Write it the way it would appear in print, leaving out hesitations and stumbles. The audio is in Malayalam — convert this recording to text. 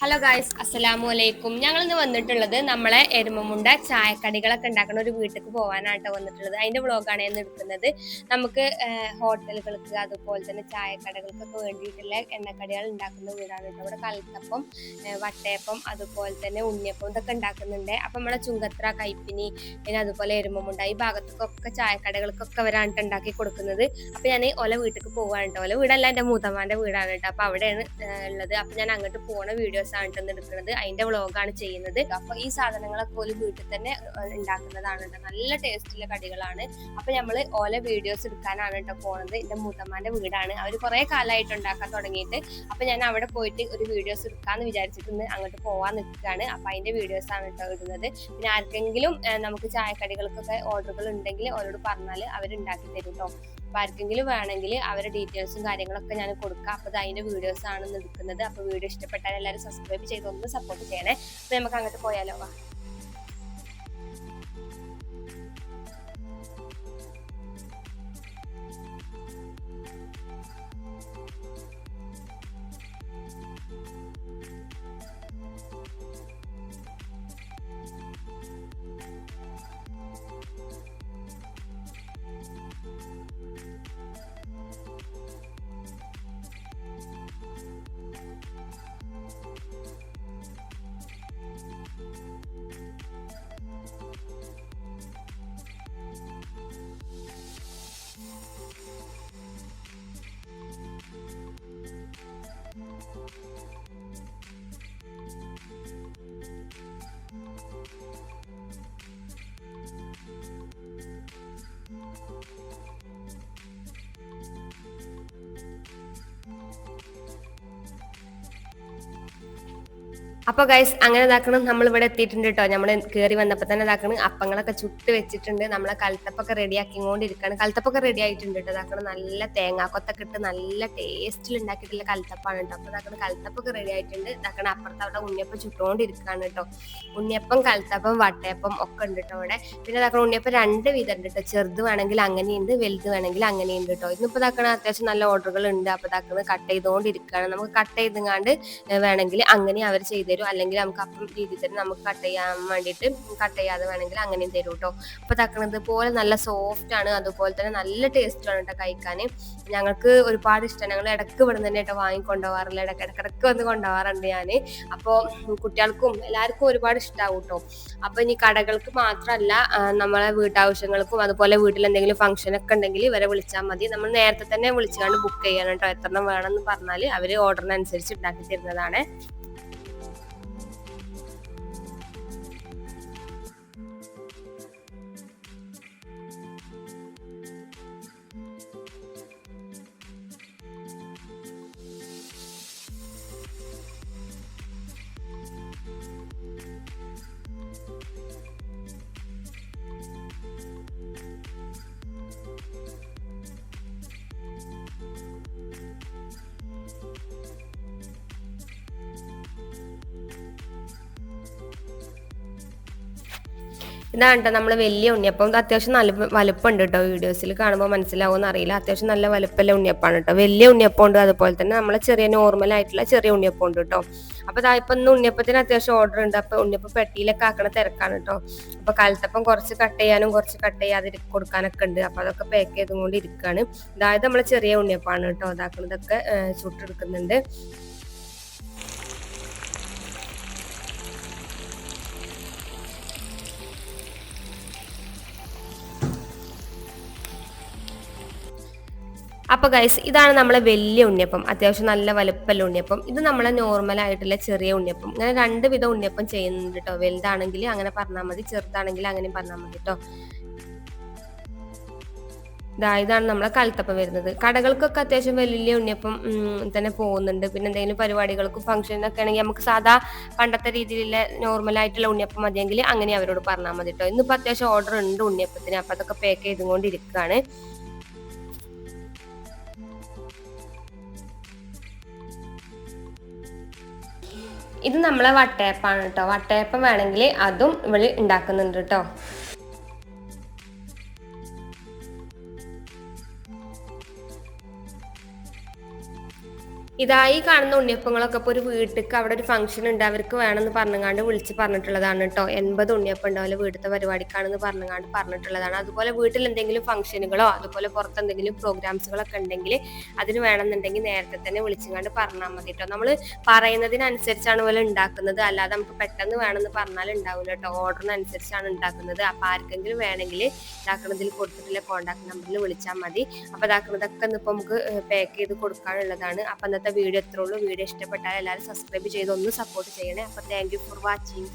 ഹലോ ഗായ്സ്, അസ്സലാമു അലൈക്കും. ഞങ്ങൾ ഇന്ന് വന്നിട്ടുള്ളത് നമ്മളെ എരുമമുണ്ട ചായക്കടികളൊക്കെ ഉണ്ടാക്കുന്ന ഒരു വീട്ടിലേക്ക് പോകാനായിട്ട് വന്നിട്ടുള്ളത്. അതിന്റെ വ്ളോഗാണ് ഇന്ന് എടുക്കുന്നത്. നമുക്ക് ഹോട്ടലുകൾക്ക് അതുപോലെ തന്നെ ചായക്കടകൾക്കൊക്കെ വേണ്ടിയിട്ടുള്ള എണ്ണക്കടികൾ ഉണ്ടാക്കുന്ന വീടാണ് കേട്ടോ. ഇവിടെ കൽത്തപ്പം, വട്ടയപ്പം, അതുപോലെ തന്നെ ഉണ്ണിയപ്പം ഇതൊക്കെ ഉണ്ടാക്കുന്നുണ്ട്. അപ്പം നമ്മളെ ചുങ്കത്ര, കൈപ്പിനി, പിന്നെ അതുപോലെ എരുമമുണ്ട ഈ ഭാഗത്തേക്കൊക്കെ ചായക്കടകൾക്കൊക്കെ അവരാണ് ഉണ്ടാക്കി കൊടുക്കുന്നത്. അപ്പൊ ഞാൻ ഓല വീട്ടിലേക്ക് പോകാണ് കേട്ടോ. ഓല വീടല്ല, എൻ്റെ മൂത്തമ്മാന്റെ വീടാണ് കേട്ടോ. അപ്പൊ അവിടെയാണ് ഉള്ളത്. അപ്പൊ ഞാൻ അങ്ങോട്ട് പോണ വീഡിയോസ് ആണ് എടുക്കുന്നത്. അതിന്റെ വ്ളോഗാണ് ചെയ്യുന്നത്. അപ്പൊ ഈ സാധനങ്ങളൊക്കെ ഒരു വീട്ടിൽ തന്നെ ഉണ്ടാക്കുന്നതാണ് കേട്ടോ. നല്ല ടേസ്റ്റുള്ള കടികളാണ്. അപ്പൊ നമ്മള് ഓല വീഡിയോസ് എടുക്കാനാണ് കേട്ടോ പോണത്. എന്റെ മൂത്തമ്മാന്റെ വീടാണ്. അവര് കുറെ കാലമായിട്ട് ഉണ്ടാക്കാൻ തുടങ്ങിയിട്ട്. അപ്പൊ ഞാൻ അവിടെ പോയിട്ട് ഒരു വീഡിയോസ് എടുക്കാന്ന് വിചാരിച്ചിട്ട് അങ്ങോട്ട് പോവാൻ നിൽക്കുകയാണ്. അപ്പൊ അതിന്റെ വീഡിയോസ് ആണ് കേട്ടോ ഇടുന്നത്. പിന്നെ ആർക്കെങ്കിലും നമുക്ക് ചായക്കടികൾക്കൊക്കെ ഓർഡറുകൾ ഉണ്ടെങ്കിൽ അവരോട് പറഞ്ഞാൽ അവർ ഉണ്ടാക്കി തരും കേട്ടോ. അപ്പൊ ആർക്കെങ്കിലും വേണമെങ്കിൽ അവരുടെ ഡീറ്റെയിൽസും കാര്യങ്ങളൊക്കെ ഞാൻ കൊടുക്കാം. അപ്പൊ അതിന്റെ വീഡിയോസ് ആണ് എടുക്കുന്നത്. അപ്പൊ വീഡിയോ ഇഷ്ടപ്പെട്ടാൽ എല്ലാവരും സബ്സ്ക്രൈബ് ചെയ്ത് ഒന്ന് സപ്പോർട്ട് ചെയ്യണേ. അപ്പൊ നമുക്ക് അങ്ങോട്ട് പോയാലോ. അപ്പൊ ഗൈസ് അങ്ങനെ ഇതാക്കണം. നമ്മൾ ഇവിടെ എത്തിയിട്ടുണ്ട് കേട്ടോ. നമ്മൾ കയറി വന്നപ്പോൾ തന്നെ ഇതാക്കണം. അപ്പങ്ങളൊക്കെ ചുട്ട് വെച്ചിട്ടുണ്ട്. നമ്മളെ കൽത്തപ്പൊക്കെ റെഡി ആക്കിക്കൊണ്ടിരിക്കുകയാണ്. കൽത്തപ്പൊക്കെ റെഡി ആയിട്ടുണ്ട് കേട്ടോ. ഇതാക്കണം നല്ല തേങ്ങാക്കൊത്തൊക്കെ ഇട്ട് നല്ല ടേസ്റ്റിൽ ഉണ്ടാക്കിയിട്ടുള്ള കൽത്തപ്പാണ് കേട്ടോ. അപ്പൊ ഇതാക്കണം കൽത്തപ്പൊക്കെ റെഡി ആയിട്ടുണ്ട്. ഇതാക്കണം അപ്പുറത്ത് അവിടെ ഉണ്ണിയപ്പം ചുട്ടുകൊണ്ടിരിക്കുകയാണ് കേട്ടോ. ഉണ്ണിയപ്പം, കൽത്തപ്പം, വട്ടയപ്പം ഒക്കെ ഉണ്ട് കേട്ടോ അവിടെ. പിന്നെ ഇതാക്കണം ഉണ്ണിയപ്പം രണ്ട് വിധം ഉണ്ട് കേട്ടോ. ചെറുത് വേണമെങ്കിൽ അങ്ങനെയുണ്ട്, വലുത് വേണമെങ്കിൽ അങ്ങനെയുണ്ട് കേട്ടോ. ഇന്നിപ്പോൾ ഇതാക്കണം അത്യാവശ്യം നല്ല ഓർഡറുകൾ ഉണ്ട്. അപ്പൊ ഇതാക്കണം കട്ട് ചെയ്തുകൊണ്ടിരിക്കുകയാണ്. നമുക്ക് കട്ട് ചെയ്തെങ്ങാണ്ട് വേണമെങ്കിൽ അങ്ങനെ അവർ ചെയ്തു തരും. അല്ലെങ്കിൽ നമുക്ക് അപ്പം രീതിയിൽ തന്നെ നമുക്ക് കട്ട് ചെയ്യാൻ വേണ്ടിയിട്ട് കട്ട് ചെയ്യാതെ വേണമെങ്കിൽ അങ്ങനെയും തരും കേട്ടോ. അപ്പൊ തക്കണത് പോലെ നല്ല സോഫ്റ്റ് ആണ്. അതുപോലെ തന്നെ നല്ല ടേസ്റ്റ് ആണ് കേട്ടോ കഴിക്കാൻ. ഞങ്ങൾക്ക് ഒരുപാട് ഇഷ്ടമാണ്. ഞങ്ങൾ ഇടയ്ക്ക് ഇവിടെ തന്നെ കേട്ടോ വാങ്ങിക്കൊണ്ടുപോകാറില്ല. ഇടയ്ക്കിടയ്ക്ക് വന്ന് കൊണ്ടുപോകാറുണ്ട് ഞാൻ. അപ്പോൾ കുട്ടികൾക്കും എല്ലാവർക്കും ഒരുപാട് ഇഷ്ടമാവും കേട്ടോ. അപ്പൊ ഇനി കടകൾക്ക് മാത്രമല്ല, നമ്മളെ വീട്ടാവശ്യങ്ങൾക്കും അതുപോലെ വീട്ടിൽ എന്തെങ്കിലും ഫംഗ്ഷൻ ഒക്കെ ഉണ്ടെങ്കിൽ ഇവരെ വിളിച്ചാൽ മതി. നമ്മൾ നേരത്തെ തന്നെ വിളിച്ചുകൊണ്ട് ബുക്ക് ചെയ്യണം കേട്ടോ. എത്രണ്ണം വേണമെന്ന് പറഞ്ഞാൽ അവർ ഓർഡറിനനുസരിച്ച് ഉണ്ടാക്കി തരുന്നതാണ്. ഇതാണ് കേട്ടോ നമ്മൾ വലിയ ഉണ്ണിയപ്പം. അത്യാവശ്യം നല്ല വലുപ്പമുണ്ട് കേട്ടോ. വീഡിയോസിൽ കാണുമ്പോൾ മനസ്സിലാവുമെന്ന് അറിയില്ല. അത്യാവശ്യം നല്ല വലുപ്പമുള്ള ഉണ്ണിയപ്പാണ് കേട്ടോ. വലിയ ഉണ്ണിയപ്പം ഉണ്ട്, അതുപോലെ തന്നെ നമ്മളെ ചെറിയ നോർമൽ ആയിട്ടുള്ള ചെറിയ ഉണ്ണിയപ്പം ഉണ്ട് കേട്ടോ. അപ്പോൾ ഇപ്പം ഇന്ന് ഉണ്ണിയപ്പത്തിന് അത്യാവശ്യം ഓർഡർ ഉണ്ട്. അപ്പോൾ ഉണ്ണിയപ്പം പെട്ടിയിലൊക്കെ ആക്കണ തിരക്കാണ് കേട്ടോ. അപ്പോൾ കൽത്തപ്പം കുറച്ച് കട്ട് ചെയ്യാനും കുറച്ച് കട്ട് ചെയ്യാതെ കൊടുക്കാനൊക്കെ ഉണ്ട്. അപ്പോൾ അതൊക്കെ പാക്ക് ചെയ്തുകൊണ്ട് ഇരിക്കുകയാണ്. അതായത് നമ്മളെ ചെറിയ ഉണ്ണിയപ്പാണ് കേട്ടോ. ഇതാക്കുന്നതൊക്കെ ചുട്ടെടുക്കുന്നുണ്ട്. അപ്പോൾ ഗൈസ് ഇതാണ് നമ്മളെ വലിയ ഉണ്ണിയപ്പം. അത്യാവശ്യം നല്ല വലുപ്പമുള്ള ഉണ്ണിയപ്പം. ഇത് നമ്മളെ നോർമൽ ആയിട്ടുള്ള ചെറിയ ഉണ്ണിയപ്പം. ഇങ്ങനെ രണ്ട് വിധം ഉണ്ണിയപ്പം ചെയ്യുന്നുണ്ട് കേട്ടോ. വലുതാണെങ്കിൽ അങ്ങനെ പറഞ്ഞാൽ മതി, ചെറുതാണെങ്കിൽ അങ്ങനെ പറഞ്ഞാൽ മതി കേട്ടോ. ഇതാണ് നമ്മളെ കൽത്തപ്പം വരുന്നത്. കടകൾക്കൊക്കെ അത്യാവശ്യം വലിയ ഉണ്ണിയപ്പം തന്നെ പോകുന്നുണ്ട്. പിന്നെ എന്തെങ്കിലും പരിപാടികൾക്കും ഫംഗ്ഷനൊക്കെ ആണെങ്കിൽ നമുക്ക് സാധാ പണ്ടത്തെ രീതിയിലുള്ള നോർമൽ ആയിട്ടുള്ള ഉണ്ണിയപ്പം മതിയെങ്കിൽ അങ്ങനെ അവരോട് പറഞ്ഞാൽ മതി കേട്ടോ. ഇന്നിപ്പോൾ അത്യാവശ്യം ഓർഡർ ഉണ്ട് ഉണ്ണിയപ്പത്തിന്. അപ്പം അതൊക്കെ പാക്ക് ചെയ്തുകൊണ്ടിരിക്കുകയാണ്. ഇത് നമ്മളെ വട്ടയപ്പാണ് കേട്ടോ. വട്ടയപ്പം വേണമെങ്കിൽ അതും ഇവിടെ ഉണ്ടാക്കുന്നുണ്ട് കേട്ടോ. ഇതായി കാണുന്ന ഉണ്ണിയപ്പങ്ങളൊക്കെ ഇപ്പോൾ ഒരു വീട്ടിക്ക് അവിടെ ഒരു ഫംഗ്ഷൻ ഉണ്ട് അവർക്ക് വേണമെന്ന് പറഞ്ഞങ്ങാണ്ട് വിളിച്ച് പറഞ്ഞിട്ടുള്ളതാണ് കേട്ടോ. 80 ഉണ്ണിയപ്പം ഉണ്ടാവില്ല വീട്ടിലത്തെ പരിപാടിക്കാണെന്ന് പറഞ്ഞങ്ങാണ്ട് പറഞ്ഞിട്ടുള്ളതാണ്. അതുപോലെ വീട്ടിൽ എന്തെങ്കിലും ഫംഗ്ഷനുകളോ അതുപോലെ പുറത്ത് എന്തെങ്കിലും പ്രോഗ്രാംസുകളൊക്കെ ഉണ്ടെങ്കിൽ അതിന് വേണമെന്നുണ്ടെങ്കിൽ നേരത്തെ തന്നെ വിളിച്ചുകൊണ്ട് പറഞ്ഞാൽ മതി കേട്ടോ. നമ്മൾ പറയുന്നതിനനുസരിച്ചാണ് പോലെ ഉണ്ടാക്കുന്നത്, അല്ലാതെ നമുക്ക് പെട്ടെന്ന് വേണമെന്ന് പറഞ്ഞാൽ ഉണ്ടാവില്ല കേട്ടോ. ഓർഡറിനനുസരിച്ചാണ് ഉണ്ടാക്കുന്നത്. അപ്പം ആർക്കെങ്കിലും വേണമെങ്കിൽ ഇതാക്കുന്നതിൽ കൊടുത്തിട്ടുള്ള കോൺടാക്ട് നമ്പറിൽ വിളിച്ചാൽ മതി. അപ്പോൾ ഇതാക്കുന്നതൊക്കെ ഇന്നിപ്പോൾ നമുക്ക് പാക്ക് ചെയ്ത് കൊടുക്കാനുള്ളതാണ്. അപ്പം ഇന്നത്തെ വീഡിയോ എത്ര ഉള്ളൂ. വീഡിയോ ഇഷ്ടപ്പെട്ടാൽ എല്ലാവരും സബ്സ്ക്രൈബ് ചെയ്ത് ഒന്ന് സപ്പോർട്ട് ചെയ്യണേ. അപ്പോൾ താങ്ക് യു ഫോർ വാച്ചിങ്.